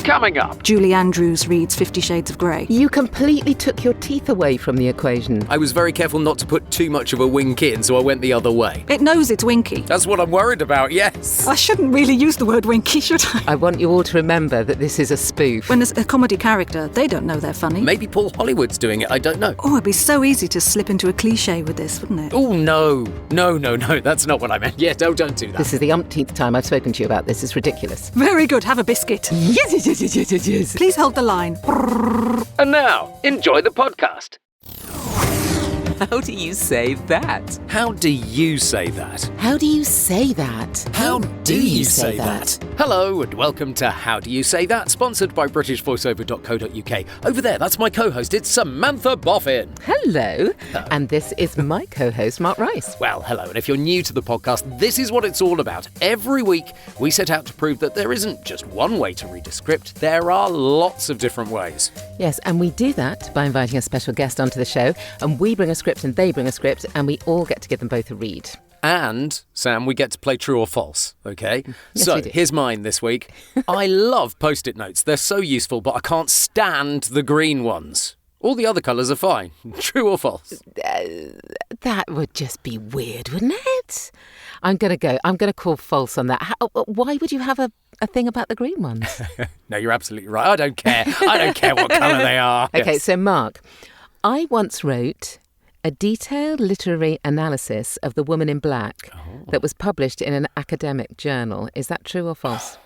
Coming up. Julie Andrews reads 50 Shades of Grey. You completely took your teeth away from the equation. I was very careful not to put too much of a wink in, so I went the other way. It knows it's Winky. That's what I'm worried about, yes. I shouldn't really use the word Winky, should I? I want you all to remember that this is a spoof. When there's a comedy character, they don't know they're funny. Maybe Paul Hollywood's doing it, I don't know. Oh, it'd be so easy to slip into a cliche with this, wouldn't it? Oh, no, that's not what I meant. Yeah, don't do that. This is the umpteenth time I've spoken to you about this. It's ridiculous. Very good, have a biscuit. Yes. Please hold the line. And now, enjoy the podcast. How do you say that? How do you say that? How do you say that? How do you say that? Hello and welcome to How Do You Say That, sponsored by BritishVoiceover.co.uk. Over there, that's my co-host, it's Samantha Boffin. Hello. And this is my co-host, Mark Rice. Well, hello, and if you're new to the podcast, this is what it's all about. Every week, we set out to prove that there isn't just one way to read a script, there are lots of different ways. Yes, and we do that by inviting a special guest onto the show, and we bring a script and they bring a script, and we all get to give them both a read. And, Sam, we get to play true or false, okay? Yes, so, we do. here's mine this week. I love Post-it notes. They're so useful, but I can't stand the green ones. All the other colours are fine. True or false? That would just be weird, wouldn't it? I'm going to call false on that. Why would you have a thing about the green ones? No, you're absolutely right. I don't care. I don't care what colour they are. Okay, Yes. so Mark, I once wrote a detailed literary analysis of The Woman in Black that was published in an academic journal. Is that true or false?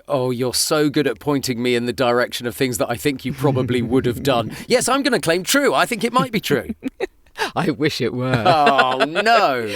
Oh, you're so good at pointing me in the direction of things that I think you probably would have done. Yes, I'm going to claim true. I think it might be true. I wish it were. Oh, no.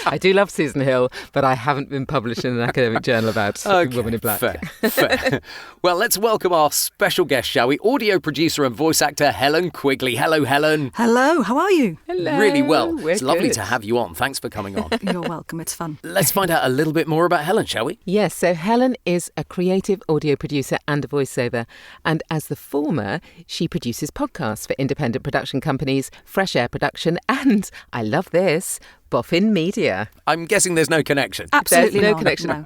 I do love Susan Hill, but I haven't been published in an academic journal about The Woman in Black. Fair. Well, let's welcome our special guest, shall we? Audio producer and voice actor Helen Quigley. Hello, Helen. Hello, how are you? Hello. Really well. We're It's lovely good. to have you on. Thanks for coming on. You're welcome, it's fun. Let's find out a little bit more about Helen, shall we? Yes, so Helen is a creative audio producer and a voiceover. And as the former, she produces podcasts for independent production companies, Fresh Air Production, and, I love this, Boffin Media. I'm guessing there's no connection. Absolutely There's no not, connection. no.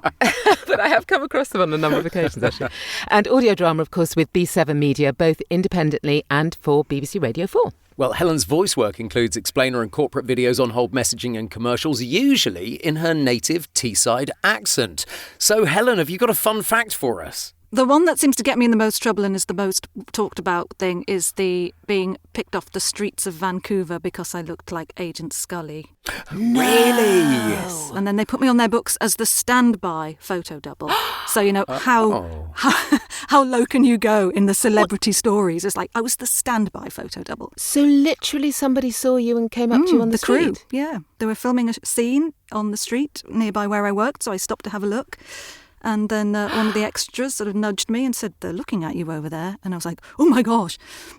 But I have come across them on a number of occasions, actually. And audio drama, of course, with B7 Media, both independently and for BBC Radio 4. Well, Helen's voice work includes explainer and corporate videos on hold messaging and commercials, usually in her native Teesside accent. So, Helen, have you got a fun fact for us? The one that seems to get me in the most trouble and is the most talked about thing is the being picked off the streets of Vancouver because I looked like Agent Scully. Really? Yes. And then they put me on their books as the standby photo double. So, you know, how low can you go in the celebrity stories? It's like, I was the standby photo double. So literally somebody saw you and came up to you on the crew. street? Yeah. They were filming a scene on the street nearby where I worked, so I stopped to have a look. And then one of the extras sort of nudged me and said, they're looking at you over there. And I was like, oh my gosh,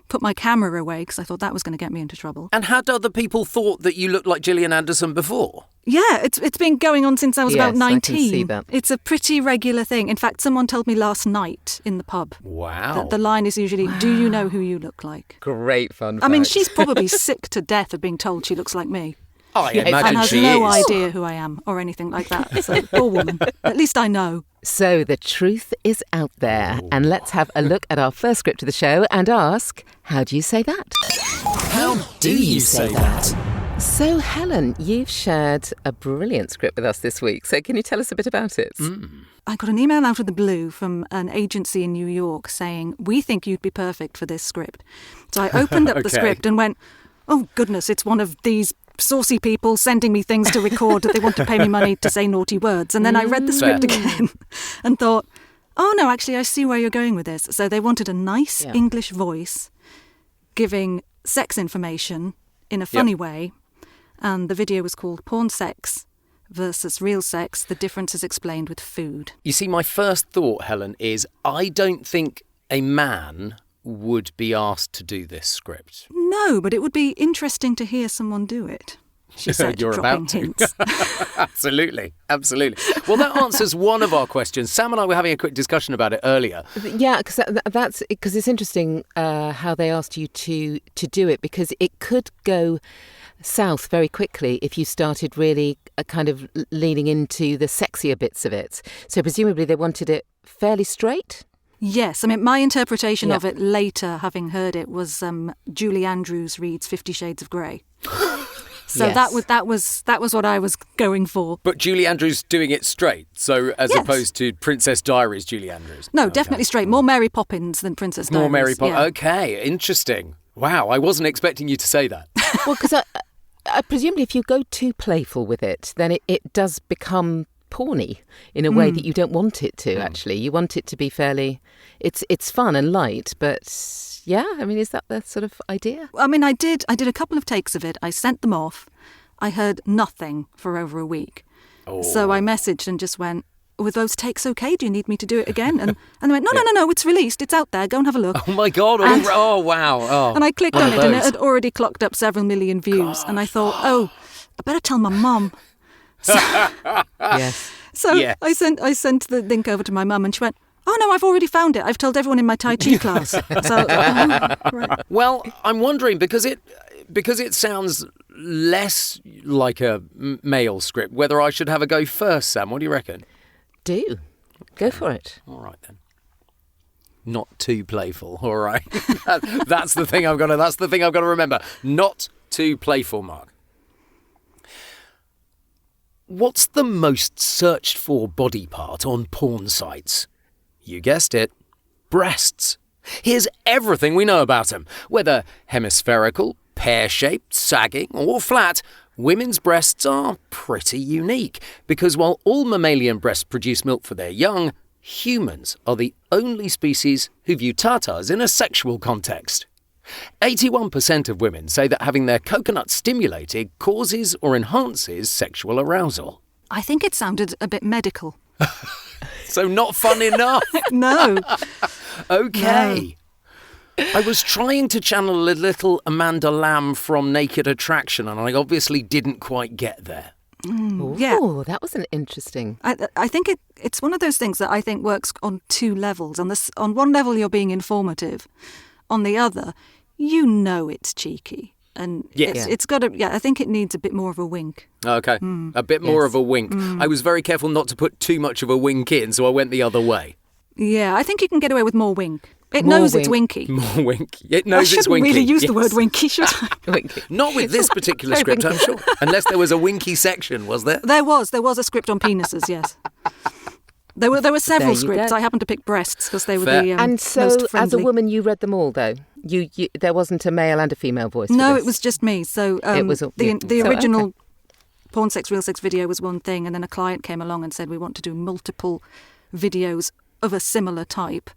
put my camera away because I thought that was going to get me into trouble. And had other people thought that you looked like Gillian Anderson before? Yeah, it's been going on since I was about Yes, 19. I can see that. It's a pretty regular thing. In fact, someone told me last night in the pub Wow. that the line is usually, do you know who you look like? Great fun I mean, fact. she's probably sick to death of being told she looks like me. I Yes. imagine And has she no is. idea who I am or anything like that. So, poor woman. At least I know. So the truth is out there. And let's have a look at our first script of the show and ask, how do you say that? How do you say that? So, Helen, you've shared a brilliant script with us this week. So can you tell us a bit about it? I got an email out of the blue from an agency in New York saying, we think you'd be perfect for this script. So I opened up the Okay. script and went, oh, goodness, it's one of these saucy people sending me things to record that they want to pay me money to say naughty words. And then I read the script Fair. again and thought, oh, no, actually, I see where you're going with this. So they wanted a nice Yeah. English voice giving sex information in a funny way. And the video was called Porn Sex versus Real Sex. The difference is explained with food. You see, my first thought, Helen, is I don't think a man would be asked to do this script. No, but it would be interesting to hear someone do it. She said, You're dropping about to. hints. Absolutely. Well, that answers one of our questions. Sam and I were having a quick discussion about it earlier. Yeah, because that's because it's interesting how they asked you to do it, because it could go south very quickly if you started really kind of leaning into the sexier bits of it. So presumably they wanted it fairly straight? Yes, I mean, my interpretation Yeah. of it later, having heard it, was Julie Andrews reads 50 Shades of Grey. So Yes. that was what I was going for. But Julie Andrews doing it straight, so as Yes. opposed to Princess Diaries Julie Andrews. No, Okay. definitely straight. More Mary Poppins than Princess Diaries. More Mary Poppins. Yeah. Okay, interesting. Wow, I wasn't expecting you to say that. Well, because I presumably if you go too playful with it, then it does become porny in a way that you don't want it to, actually. You want it to be fairly... It's fun and light, but... Yeah, I mean, is that the sort of idea? I mean, I did a couple of takes of it. I sent them off. I heard nothing for over a week. So I messaged and just went, were those takes okay? Do you need me to do it again? And they went, no, it's released. It's out there. Go and have a look. Oh my God, oh wow. Oh, And I clicked one on of it and it those. had already clocked up several million views. And I thought, I better tell my mum. So, Yes. so Yes. I sent the link over to my mum and she went, oh no, I've already found it. I've told everyone in my Tai Chi class. So, right. Well, I'm wondering, because it sounds less like a male script, whether I should have a go first, Sam. What do you reckon? Do. Go for it. All right then. Not too playful. All right. That's the thing I've got to remember. Not too playful, Mark. What's the most searched for body part on porn sites? You guessed it. Breasts. Here's everything we know about them. Whether hemispherical, pear-shaped, sagging or flat, women's breasts are pretty unique, because while all mammalian breasts produce milk for their young, humans are the only species who view tatas in a sexual context. 81% of women say that having their coconut stimulated causes or enhances sexual arousal. I think it sounded a bit medical. So not fun enough. No. Okay. I was trying to channel a little Amanda Lamb from Naked Attraction, and I obviously didn't quite get there. Yeah. Oh, that was an interesting... I think it's one of those things that I think works on two levels. On one level, you're being informative. On the other, you know it's cheeky. And Yes. it's got to... Yeah, I think it needs a bit more of a wink. Okay, a bit more Yes. of a wink. I was very careful not to put too much of a wink in, so I went the other way. Yeah, I think you can get away with more wink. It More knows it's wink. winky. More wink. It I knows shouldn't it's winky. really use the Yes. word winky, should I? Not with this particular script, I'm sure. Unless there was a winky section, was there? There was a script on penises, yes. There were several There you scripts. go. I happened to pick breasts because they were Fair. the And so, most as a friendly. woman, you read them all, though? You there wasn't a male and a female voice for No, this? it was just me. So It was all- yeah. the So, original okay. Porn Sex Real Sex video was one thing, and then a client came along and said we want to do multiple videos of a similar type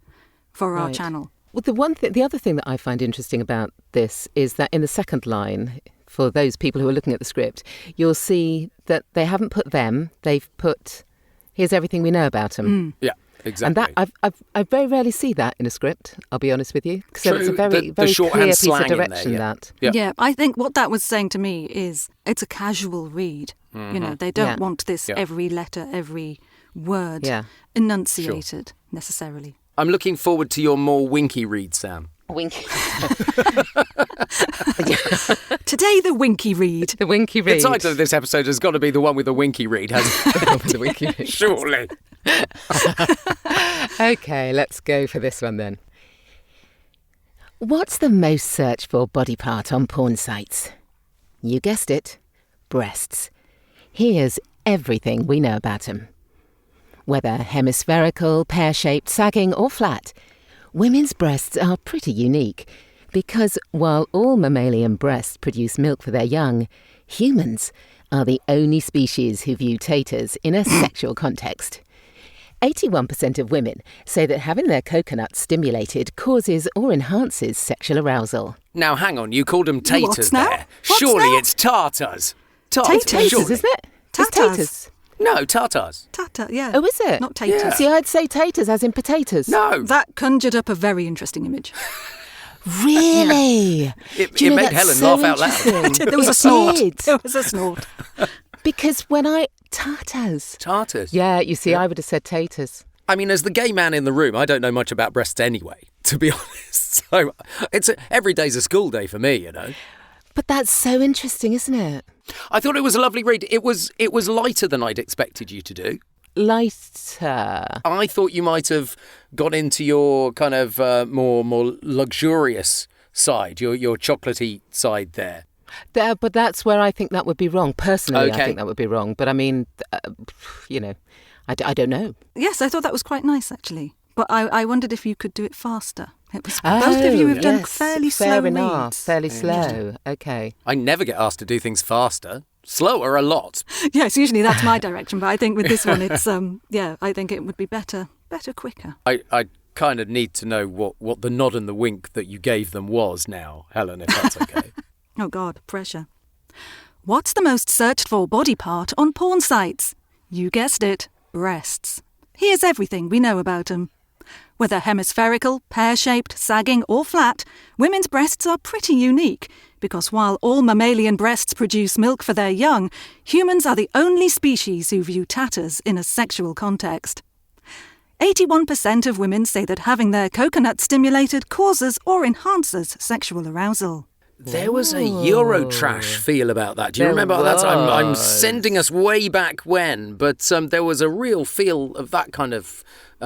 for our Right. channel. Well, the other thing that I find interesting about this is that in the second line, for those people who are looking at the script, you'll see that they haven't put them; they've put "Here's everything we know about them." Yeah, exactly. And that I very rarely see that in a script. I'll be honest with you. So it's a True. very The very shorthand clear piece slang of in there, direction. yeah. That Yeah. Yeah, I think what that was saying to me is it's a casual read. You know, they don't Yeah. want this Yeah. every letter, every word Yeah. enunciated necessarily. I'm looking forward to your more winky read, Sam. winky, Today, the winky read. the winky The read. title of this episode has got to be the one with the winky read, hasn't it? The winky read. Surely. Okay, let's go for this one then. What's the most searched for body part on porn sites? You guessed it, breasts. Here's everything we know about them. Whether hemispherical, pear-shaped, sagging or flat, women's breasts are pretty unique because while all mammalian breasts produce milk for their young, humans are the only species who view tatas in a sexual context. 81% of women say that having their coconut stimulated causes or enhances sexual arousal. Now, hang on, you called them taters What's now? there. What's Surely now? it's tartars. Taters, surely. Isn't it? It's Tatas. taters. No, tartars. Tata, yeah. Oh, is it? Not taters. Yeah. See, I'd say taters as in potatoes. No. That conjured up a very interesting image. Really? It Do you know, made that's Helen so laugh out loud. interesting. There was a It snort. did. There was a snort. Because when Tartars. Tartars. Yeah, you see, I would have said taters. I mean, as the gay man in the room, I don't know much about breasts anyway, to be honest. So every day's a school day for me, you know. But that's so interesting, isn't it? I thought it was a lovely read. It was lighter than I'd expected you to do. lighter. I thought you might have got into your kind of more luxurious side, your chocolatey side there. But that's where I think that would be wrong. Personally, Okay. I think that would be wrong. But I mean, I don't know. Yes, I thought that was quite nice, actually. But I wondered if you could do it faster. It was both of you have done fairly slow Fair enough. reads. Fairly slow. Okay. I never get asked to do things faster. Slower a lot. Yes, usually that's my direction, but I think with this one, it's I think it would be better, quicker. I kind of need to know what the nod and the wink that you gave them was now, Helen, if that's okay. Oh God, pressure. What's the most searched for body part on porn sites? You guessed it, breasts. Here's everything we know about them. Whether hemispherical, pear-shaped, sagging or flat, women's breasts are pretty unique because while all mammalian breasts produce milk for their young, humans are the only species who view tatas in a sexual context. 81% of women say that having their coconut stimulated causes or enhances sexual arousal. There was a Eurotrash feel about that. Do you There remember that? I'm was. sending us way back when, but there was a real feel of that kind of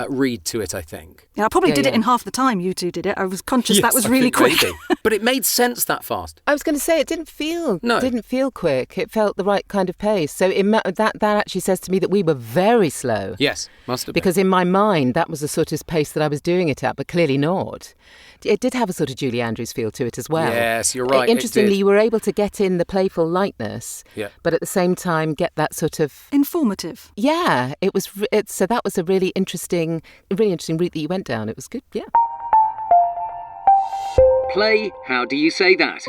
read to it, I think. Yeah, I probably did it yeah. in half the time you two did it. I was conscious Yes, that was I really think quick. maybe. But it made sense that fast. I was going to say it didn't feel quick. It felt the right kind of pace. So that actually says to me that we were very slow. Yes, must have been. Because in my mind, that was the sort of pace that I was doing it at, but clearly not. It did have a sort of Julie Andrews feel to it as well. Yes, you're right, it Interestingly, did. you were able to get in the playful lightness, Yeah. but at the same time get that sort of... Informative. Yeah, it was. So that was a really interesting route that you went down. It was good, yeah. Play, how do you say that?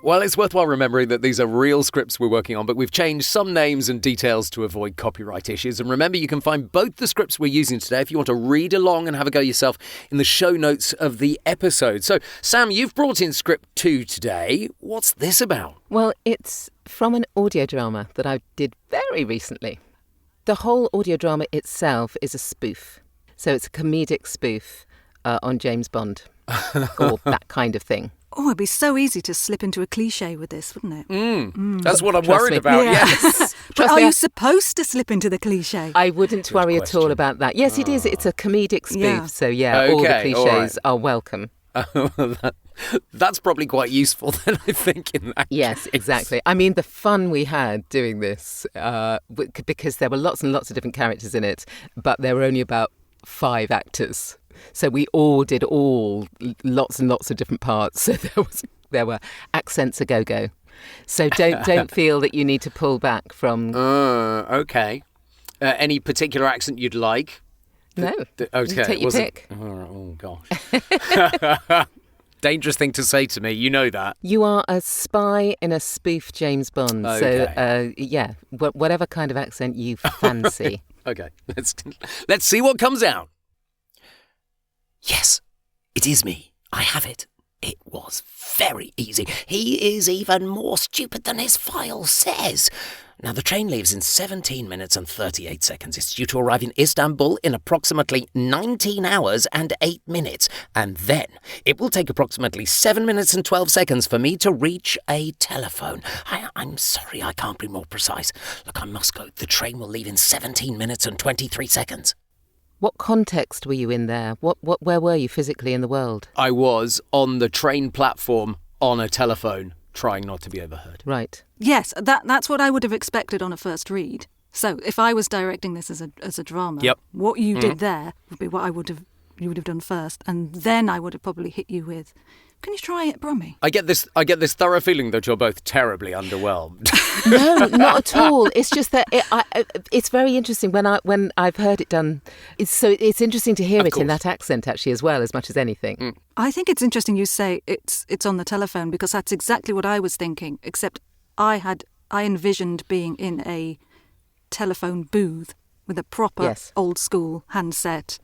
Well, it's worthwhile remembering that these are real scripts we're working on, but we've changed some names and details to avoid copyright issues. And remember, you can find both the scripts we're using today if you want to read along and have a go yourself in the show notes of the episode. So, Sam, you've brought in script 2 today. What's this about? Well, it's from an audio drama that I did very recently. The whole audio drama itself is a spoof. So it's a comedic spoof on James Bond or that kind of thing. Oh, it'd be so easy to slip into a cliche with this, wouldn't it? That's what I'm Trust worried me. about, Yeah. yes. But Trust are me, you supposed to slip into the cliche? I wouldn't worry at all question. about that. Yes, it is. It's a comedic spoof. Yeah. So, yeah, all the Okay, all cliches right. are welcome. That's probably quite useful then, I think, in that Yes, case. exactly. I mean, the fun we had doing this, because there were lots and lots of different characters in it, but there were only about 5 actors. So we all did lots and lots of different parts. So there were accents a go-go. So don't feel that you need to pull back from... Okay. Any particular accent you'd like? No. Okay. You take your pick. Oh, gosh. Dangerous thing to say to me. You know that. You are a spy in a spoof James Bond. Okay. So, whatever kind of accent you fancy. Okay. Let's see what comes out. Yes, it is me. I have it. It was very easy. He is even more stupid than his file says. Now, the train leaves in 17 minutes and 38 seconds. It's due to arrive in Istanbul in approximately 19 hours and 8 minutes. And then it will take approximately 7 minutes and 12 seconds for me to reach a telephone. I'm sorry, I can't be more precise. Look, I must go. The train will leave in 17 minutes and 23 seconds. What context were you in there? Where were you physically in the world? I was on the train platform on a telephone, trying not to be overheard. Right. Yes, that's what I would have expected on a first read. So if I was directing this as a drama, Yep. what you did there would be what you would have done first, and then I would have probably hit you with, "Can you try it, Brummy?" I get this thorough feeling that you're both terribly underwhelmed. No, not at all. It's just that it's very interesting when I've heard it done. It's interesting to hear Of it in course. that accent actually as well, as much as anything. I think it's interesting you say it's on the telephone, because that's exactly what I was thinking, except I envisioned being in a telephone booth with a proper Yes. old school handset.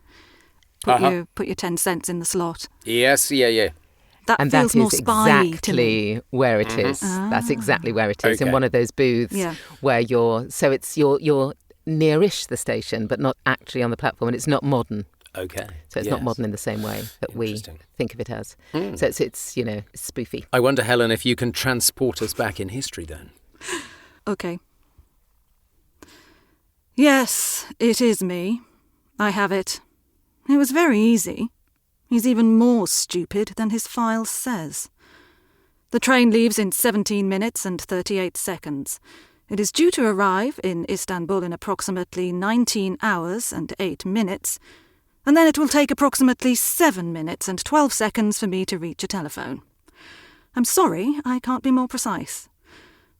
Put your 10 cents in the slot. Yes, yeah. That And feels that more is spy to me. exactly where it is. That's exactly where it is, in Okay. one of those booths Yeah. where you're nearish the station, but not actually on the platform, and it's not modern. Okay. So it's not modern in the same way that we Interesting. think of it as. So it's spoofy. I wonder, Helen, if you can transport us back in history then. Okay. Yes, it is me. I have it. It was very easy. He's even more stupid than his file says. The train leaves in 17 minutes and 38 seconds. It is due to arrive in Istanbul in approximately 19 hours and 8 minutes, and then it will take approximately 7 minutes and 12 seconds for me to reach a telephone. I'm sorry, I can't be more precise.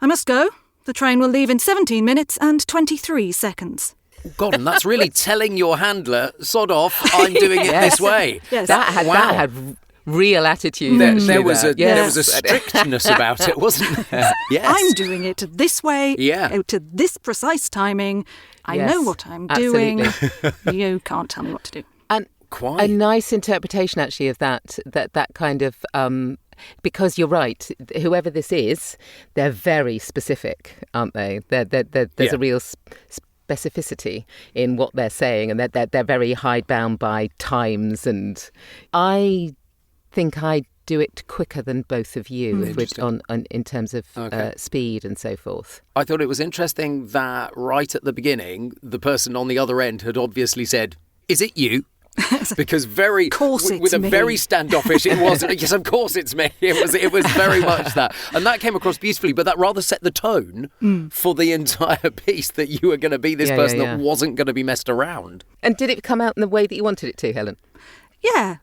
I must go. The train will leave in 17 minutes and 23 seconds. God, and that's really telling your handler, sod off, I'm doing it this way. Yes. That had real attitude. There was a Yes. strictness about it, wasn't there? Yes. I'm doing it this way, Yeah. to this precise timing. I Yes, know what I'm absolutely. doing. You can't tell me what to do. And Quite. a nice interpretation, actually, of that kind of... because you're right, whoever this is, they're very specific, aren't they? There's a real specificity in what they're saying, and they're very hidebound by times. And I think I do it quicker than both of you in terms of speed and so forth. I thought it was interesting that right at the beginning, the person on the other end had obviously said, "Is it you?" Because very, course with a it's me. very standoffish, it was, yes, of course it's me. It was very much that. And that came across beautifully, but that rather set the tone for the entire piece, that you were going to be this person that wasn't going to be messed around. And did it come out in the way that you wanted it to, Helen?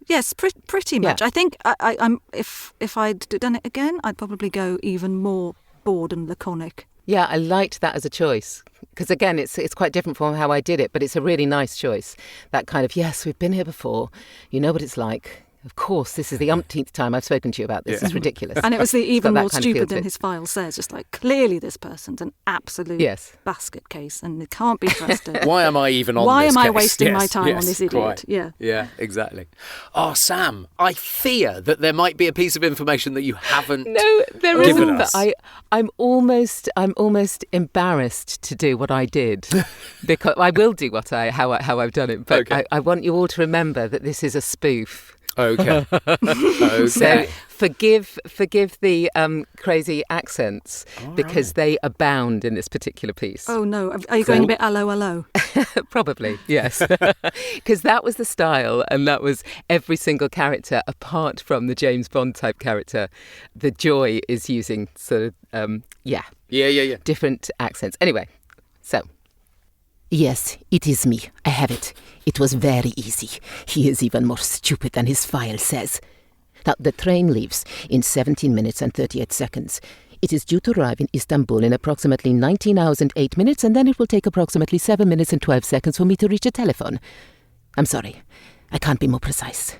Yes, pretty much. Yeah. I think I'm if I'd done it again, I'd probably go even more bored and laconic. Yeah, I liked that as a choice. Because again, it's quite different from how I did it, but it's a really nice choice. That kind of, yes, we've been here before. You know what it's like. Of course, this is the umpteenth time I've spoken to you about this. It's ridiculous. And it was the It's even got that more kind of feel stupid to than it. his file says. Just like, clearly this person's an absolute basket case and it can't be trusted. Why am I even on Why this am I case? wasting my Yes, time yes, on this idiot? quite. Yeah. Yeah, exactly. Oh, Sam, I fear that there might be a piece of information that you haven't No, there given isn't. us. I'm almost embarrassed to do what I did, because I will do how I've done it. But Okay. I want you all to remember that this is a spoof. Okay. Okay. So forgive the crazy accents, because they abound in this particular piece. Oh no, are you going a bit hello? Probably, yes. Because that was the style, and that was every single character, apart from the James Bond type character. The joy is using sort of, Yeah. different accents. Anyway, so. Yes, it is me. I have it. It was very easy. He is even more stupid than his file says. Now, the train leaves in 17 minutes and 38 seconds. It is due to arrive in Istanbul in approximately 19 hours and 8 minutes, and then it will take approximately 7 minutes and 12 seconds for me to reach a telephone. I'm sorry. I can't be more precise.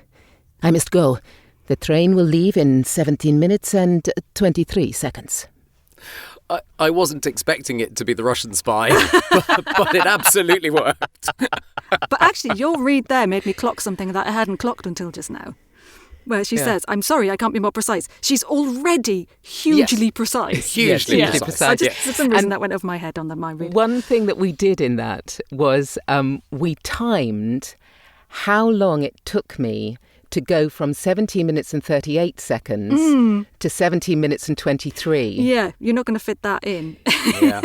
I must go. The train will leave in 17 minutes and 23 seconds. I wasn't expecting it to be the Russian spy, but it absolutely worked. But actually, your read there made me clock something that I hadn't clocked until just now. Where she says, "I'm sorry, I can't be more precise." She's already hugely precise. Hugely Yes, precise. For some reason, that went over my head on my read. One thing that we did in that was we timed how long it took me to go from 17 minutes and 38 seconds to 17 minutes and 23. Yeah, you're not going to fit that in. Yeah.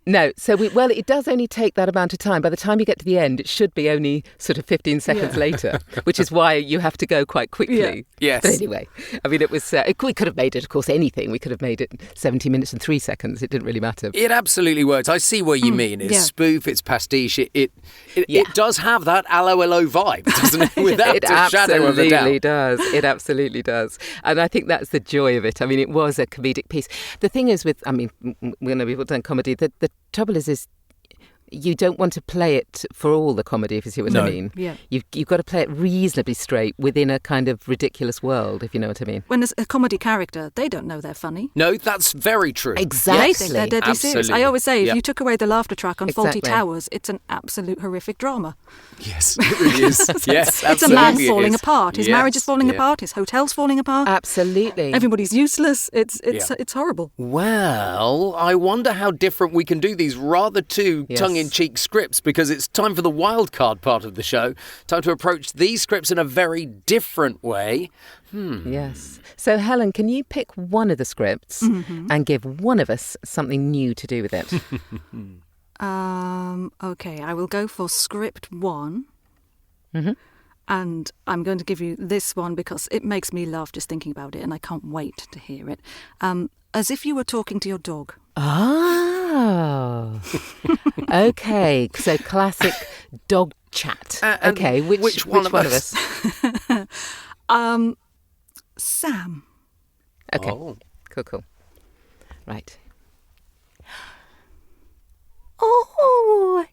No, so it does only take that amount of time. By the time you get to the end, it should be only sort of 15 seconds later, which is why you have to go quite quickly. Yeah. Yes. But anyway, I mean, it was. We could have made it, of course, anything. We could have made it 17 minutes and 3 seconds. It didn't really matter. It absolutely works. I see what you mean. It's spoof, it's pastiche. It does have that hello vibe, doesn't it? Without It a shadow of a doubt. absolutely does. It absolutely does. And I think that's the joy of it. I mean, it was a comedic piece. The thing is we've done comedy. The trouble is you don't want to play it for all the comedy, if you see what I mean. Yeah. You've got to play it reasonably straight within a kind of ridiculous world, if you know what I mean. When there's a comedy character, they don't know they're funny. No, that's very true. Exactly. They think they're deadly serious. I always say, if you took away the laughter track on Faulty Exactly. Towers, it's an absolute horrific drama. Yes, it really is. Yes, absolutely. It's a man it falling is. apart. His Yes, marriage is falling yeah. apart. His hotel's falling apart. Absolutely. Everybody's useless. It's horrible. Well, I wonder how different we can do these rather two Yes. tongue-in-cheek scripts, because it's time for the wild card part of the show. Time to approach these scripts in a very different way. Yes. So, Helen, can you pick one of the scripts and give one of us something new to do with it? Okay, I will go for script 1. Mm-hmm. And I'm going to give you this one because it makes me laugh just thinking about it, and I can't wait to hear it. As if you were talking to your dog. Oh. Okay, so classic dog chat. Okay, which one of us? Sam. Okay, Oh. cool. Right. Oh,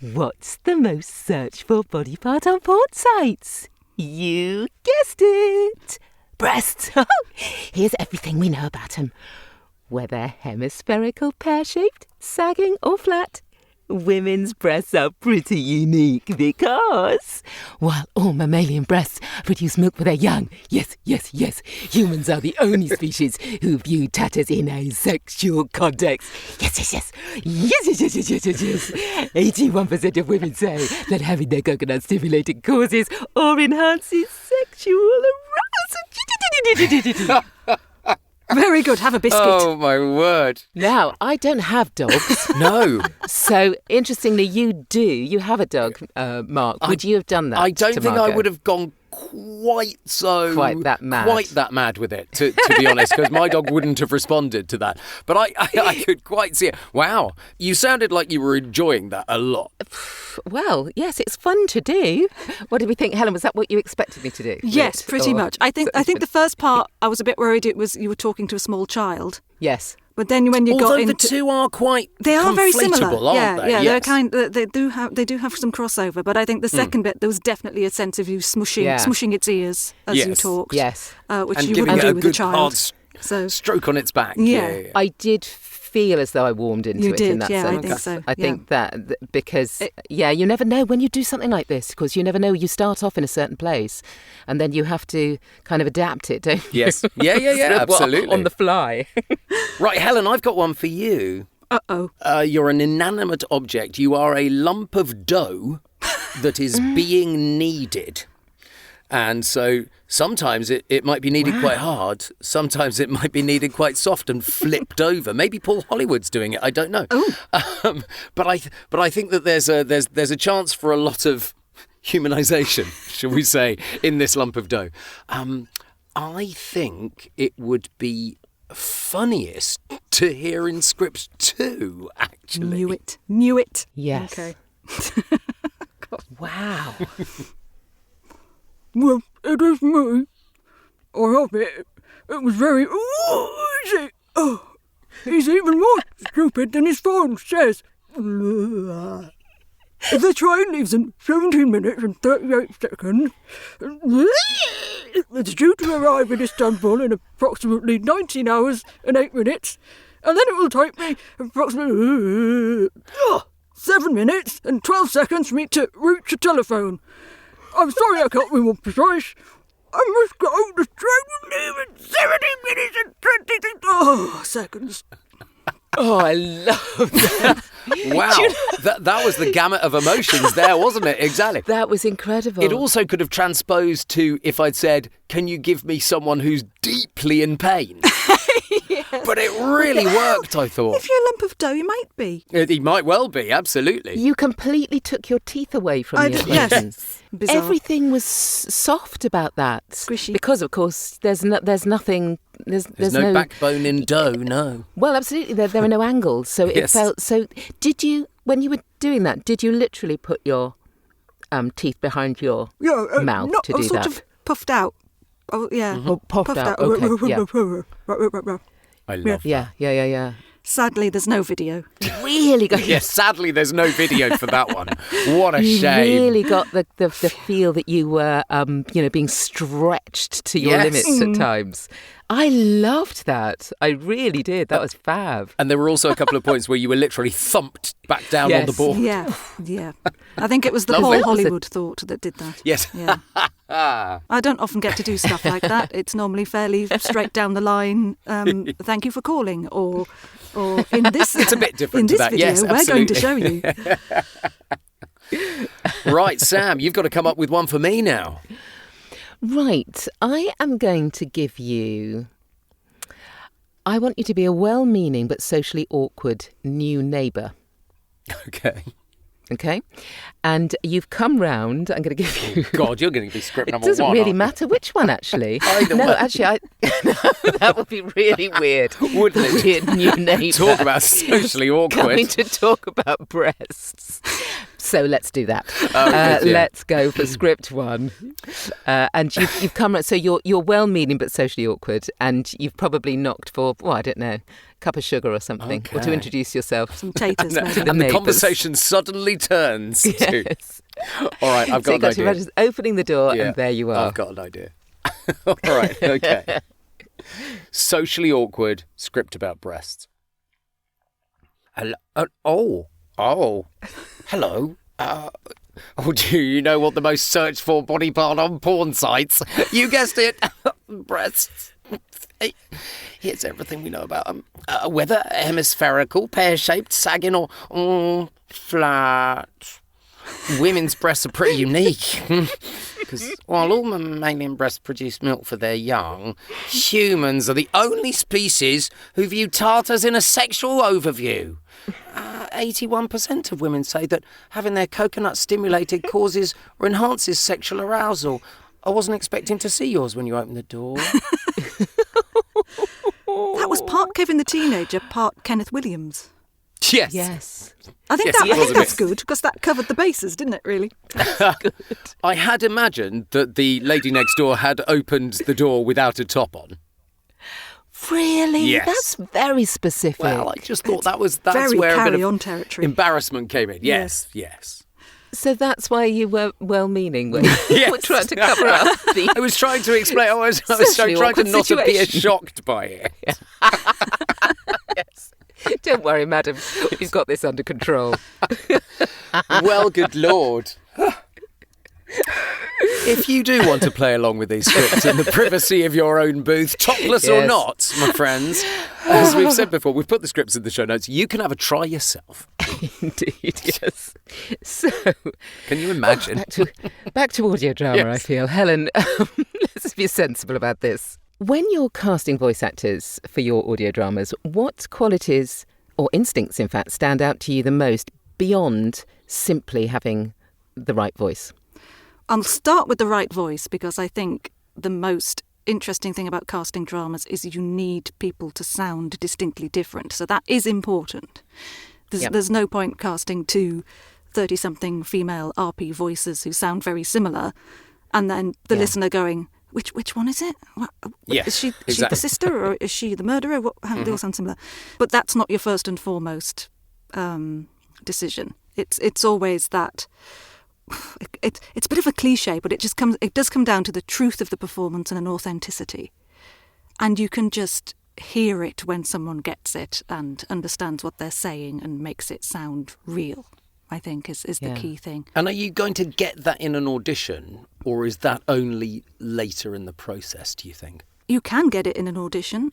what's the most searched for body part on porn sites? You guessed it. Breasts. Here's everything we know about them. Whether hemispherical, pear-shaped, sagging or flat, women's breasts are pretty unique because while all mammalian breasts produce milk for their young, yes, humans are the only species who view tatas in a sexual context. Yes. 81% of women say that having their coconut stimulated causes or enhances sexual arousal. Very good. Have a biscuit. Oh, my word. Now, I don't have dogs. No. So, interestingly, you do. You have a dog, Mark. Would you have done that? I don't to think I Margot? would have gone quite that mad with it, to be honest, because my dog wouldn't have responded to that. But I could quite see it. Wow, you sounded like you were enjoying that a lot. Well, yes, it's fun to do. What did we think, Helen? Was that what you expected me to do? Yes, pretty much. I think the first part I was a bit worried it was you were talking to a small child. Yes. But then when you Although got into the two are quite they are very similar, aren't they? Yeah, Yes. they do have some crossover. But I think the second bit there was definitely a sense of you smushing its ears as you talked. Yes. Which and you giving wouldn't it do a with good a child. hard So stroke on its back. Yeah. I did feel as though I warmed into You it did, in that yeah, sense. I think so. I think that because, you never know when you do something like this, because you never know. You start off in a certain place and then you have to kind of adapt it, don't you? Yes. Yeah, absolutely. On the fly. Right, Helen, I've got one for you. Uh-oh. You're an inanimate object. You are a lump of dough that is being kneaded. And so sometimes it might be kneaded quite hard. Sometimes it might be kneaded quite soft and flipped over. Maybe Paul Hollywood's doing it. I don't know. But I think that there's a chance for a lot of humanisation, shall we say, in this lump of dough. I think it would be funniest to hear in script 2, actually. Knew it. Yes. Okay. Wow. Well, it is me. I have it. It was very easy. Oh, he's even more stupid than his phone says. The train leaves in 17 minutes and 38 seconds. It's due to arrive in Istanbul in approximately 19 hours and 8 minutes. And then it will take me approximately 7 minutes and 12 seconds for me to reach a telephone. I'm sorry I can't be more precise. I must go. The train will leave in 17 minutes and 20 seconds. Oh, I love that. Wow, that was the gamut of emotions there, wasn't it? Exactly. That was incredible. It also could have transposed to if I'd said, "Can you give me someone who's deeply in pain?" But it really worked, I thought. If you're a lump of dough, you might be. He might well be, absolutely. You completely took your teeth away from the equation. Yes. Bizarre. Everything was soft about that. Squishy. Because, of course, there's nothing... There's no backbone in dough, no. Well, absolutely, there are no angles. So it Yes. felt... So did you, when you were doing that, did you literally put your teeth behind your mouth to do sort that? of puffed out. Oh, yeah. Oh, puffed out, okay, yeah. I love Yeah. Sadly, there's no video. Really got... Yes, sadly, there's no video for that one. What a You shame. really got the feel that you were, being stretched to your Yes. limits at times. I loved that. I really did. That was fab. And there were also a couple of points where you were literally thumped back down on the Yes. board. Yeah. I think it was the Lovely. Paul Hollywood thought that did that. Yes. Yeah. I don't often get to do stuff like that. It's normally fairly straight down the line. Thank you for calling, or in this. It's a bit different in to this that. video, Yes, we're going to show absolutely. you. Right, Sam, you've got to come up with one for me now. Right. I am going to give you... I want you to be a well-meaning but socially awkward new neighbour. Okay. Okay. And you've come round. I'm going to give you... God, you're going to be script number It doesn't one. really aren't matter which one, actually. Either no, way. actually, no, that would be really weird. Wouldn't it? Weird new neighbour. you? Talk about socially awkward. Coming to talk about breasts. So let's do that. Good, yeah. Let's go for script one. And you've come... So you're well-meaning but socially awkward, and you've probably knocked for, I don't know, a cup of sugar or something, or to Okay. introduce yourself. Some taters, maybe. the And the neighbours. conversation suddenly turns to... Yes. All right, I've So got you an got idea. to opening the door, Yeah, and there you are. I've got an idea. All right, okay. Socially awkward script about breasts. Hello. Hello. Do you know what the most searched for body part on porn sites? You guessed it. Breasts. Here's everything we know about them. Whether hemispherical, pear-shaped, sagging, or flat. Women's breasts are pretty unique. Because while all mammalian breasts produce milk for their young, humans are the only species who view tatas in a sexual overview. 81% of women say that having their coconut stimulated causes or enhances sexual arousal. I wasn't expecting to see yours when you opened the door. That was part Kevin the Teenager, part Kenneth Williams. Yes. Yes. I think, Yes, it was a that's bit. good, because that covered the bases, didn't it, really? I had imagined that the lady next door had opened the door without a top on. Really? Yes. That's very specific. Well, I just thought that's Very where a bit carry-on of territory. embarrassment came in. Yes. So that's why you were well-meaning when you Yes. were trying to cover up the... I was trying to explain. I was Socially trying to awkward not appear situation. shocked by it. Yes. Don't worry, madam. We've got this under control. Well, good Lord. If you do want to play along with these scripts in the privacy of your own booth, topless or Yes. not, my friends, as we've said before, we've put the scripts in the show notes. You can have a try yourself. Indeed, yes. So, Can you imagine? back to audio drama, Yes. I feel. Helen, let's be sensible about this. When you're casting voice actors for your audio dramas, what qualities, or instincts in fact, stand out to you the most beyond simply having the right voice? I'll start with the right voice, because I think the most interesting thing about casting dramas is you need people to sound distinctly different. So that is important. There's no point casting two 30-something female RP voices who sound very similar, and then the listener going, which one is it? Yes, is she exactly. the sister, or is she the murderer? They all sound similar. But that's not your first and foremost decision. It's always that. It's a bit of a cliche, but it does come down to the truth of the performance and an authenticity, and you can just hear it when someone gets it and understands what they're saying and makes it sound real. I think is the key thing. And are you going to get that in an audition, or is that only later in the process, do you think? You can get it in an audition.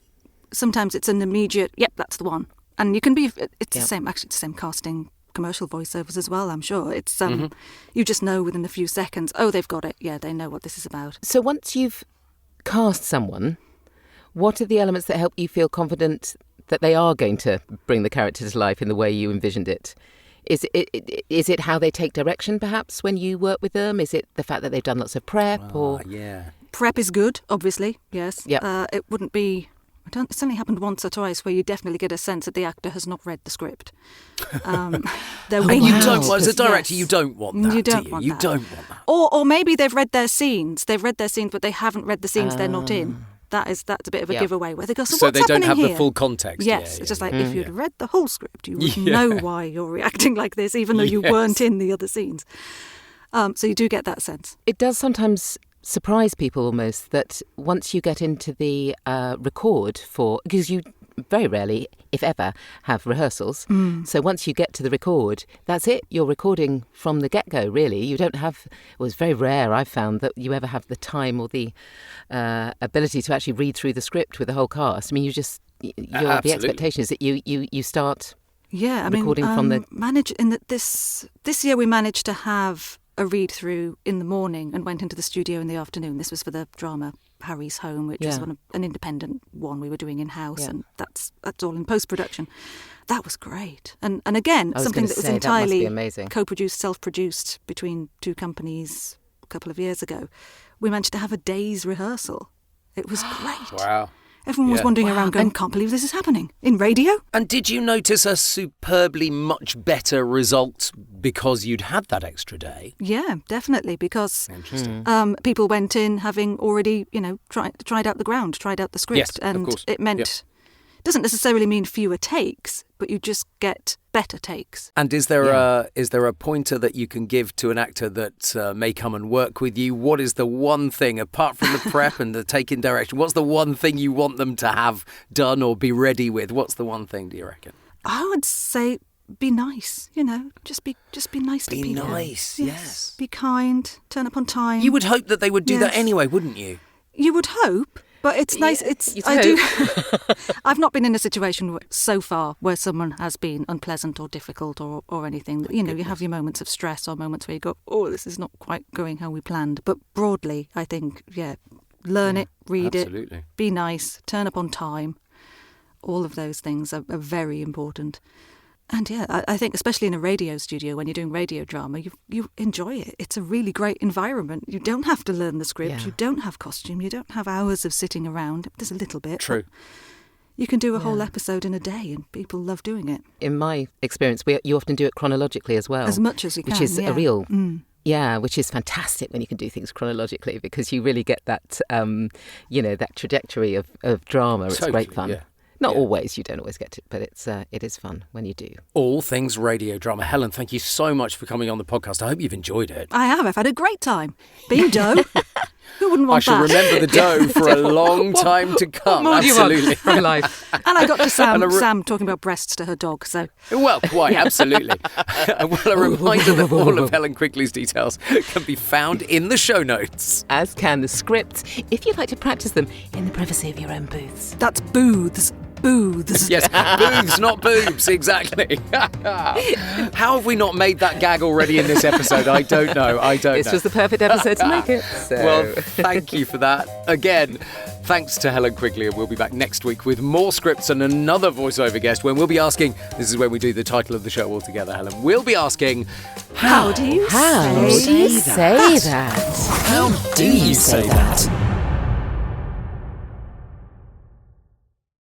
Sometimes it's an immediate, yep, that's the one. And you can be, it's the same, actually it's the same casting commercial voiceovers as well, I'm sure. It's you just know within a few seconds, oh, they've got it. Yeah, they know what this is about. So once you've cast someone, what are the elements that help you feel confident that they are going to bring the character to life in the way you envisioned it? Is it how they take direction, perhaps, when you work with them? Is it the fact that they've done lots of prep? Or Yeah. Prep is good, obviously, yes. Yep. It wouldn't be... It's only happened once or twice where you definitely get a sense that the actor has not read the script. They're You winging don't, it. as a director, Yes. you don't want that, You don't do you? want You that. don't want that. Or maybe they've read their scenes. They've read their scenes, but they haven't read the scenes they're not in. That's a bit of a Yep. giveaway where they go, so So what's they don't happening have here? the full context. Yes, Yeah, it's just yeah. like if you'd read the whole script, you would know why you're reacting like this, even though you Yes. weren't in the other scenes. So you do get that sense. it does sometimes surprise people almost that once you get into the record for... Because you very rarely, if ever, have rehearsals. So once you get to the record, that's it. You're recording from the get-go, really. You don't have... Well, it's very rare, I've found, that you ever have the time or the ability to actually read through the script with the whole cast. I mean, the Absolutely. expectation is that you start... Yeah, I Recording mean, from the- this year we managed to have a read-through in the morning and went into the studio in the afternoon. This was for the drama Harry's Home, which was an independent one we were doing in-house, and that's all in post-production. That was great. And again, something that was entirely co-produced, self-produced between two companies a couple of years ago. We managed to have a day's rehearsal. It was great. Wow. Everyone was wandering around going, can't believe this is happening in radio. And did you notice a superbly much better result because you'd had that extra day? Yeah, definitely, because people went in having already, tried out the ground, tried out the script. Yes, and of course. It meant, doesn't necessarily mean fewer takes, but you just get better takes. And is there a pointer that you can give to an actor that may come and work with you? What is the one thing, apart from the prep and the taking direction, what's the one thing you want them to have done or be ready with? What's the one thing, do you reckon? I would say be nice, just be nice to people. Be nice, yes. Be kind, turn up on time. You would hope that they would do that anyway, wouldn't you? You would hope. But it's nice. I've not been in a situation so far where someone has been unpleasant or difficult or anything. You have your moments of stress or moments where you go, oh, this is not quite going how we planned. But broadly, I think, learn it, read it, be nice, turn up on time. All of those things are very important. And I think especially in a radio studio, when you're doing radio drama, you enjoy it. It's a really great environment. You don't have to learn the script. You don't have costume. You don't have hours of sitting around. There's a little bit. True. You can do a whole episode in a day, and people love doing it. In my experience, you often do it chronologically as well. As much as you can, which is a real... Yeah, which is fantastic when you can do things chronologically, because you really get that, that trajectory of drama. It's great fun. Yeah. Not always, you don't always get it, but it is fun when you do. All things radio drama. Helen, thank you so much for coming on the podcast. I hope you've enjoyed it. I have. I've had a great time. Being dough. Who wouldn't want that? I shall remember the dough for a long time to come. What more Absolutely. Do you want from life? And I got to Sam talking about breasts to her dog. So well, quite absolutely. Well, a reminder that all of Helen Quigley's details can be found in the show notes, as can the scripts, if you'd like to practice them in the privacy of your own booths. That's booths. Booths. Yes, booths, not boobs, exactly. How have we not made that gag already in this episode? I don't know. This was the perfect episode to make it. So. Well, thank you for that. Again, thanks to Helen Quigley, and we'll be back next week with more scripts and another voiceover guest when we'll be asking, this is when we do the title of the show altogether, Helen, we'll be asking, how do you say that? How do you say that?